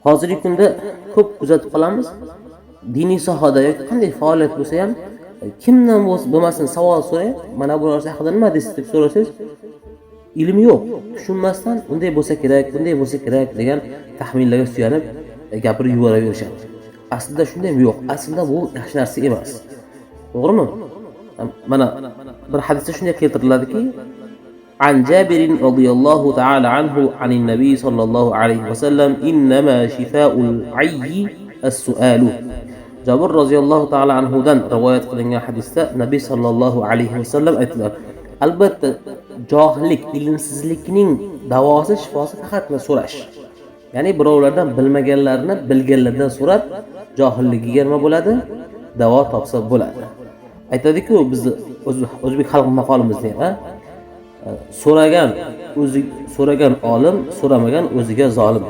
Hozirgi kunda ko'p kuzatib qolamiz. Diniy sohada yoki qanday faoliyat bo'lsa ham kimdan bo'lmasin savol so'rang, mana bu narsa haqida nima deysiz deb so'rasangiz, ilmi yo'q, tushunmasdan unday bo'lsa kerak, bunday bo'lsa kerak degan taxminlarga suyanib gapirib yuboraverishadi. Aslida shunday yo'q. Aslida bu yaxshi narsa emas. To'g'rimi? Mana bir hadisda shunday keltiriladiki, عن جابر رضي الله تعالى عنه عن النبي صلى الله عليه وسلم إنما شفاء العي السؤال. Jabir roziyallohu ta'ala anhudan rivoyat qilingan hadisda Nabiy sallallohu alayhi vasallam aytdilar: albatta johillik, ilmsizlikning davosi, shifosi faqatla so'rash. Ya'ni birovlardan bilmaganlarni bilganlardan so'rab, johilligiga nima bo'ladi? Davo topsa bo'ladi. Aytadi-ku, bizni o'zbek xalq maqolimizda ham so'ragan olim, so'ramagan o'ziga zolim.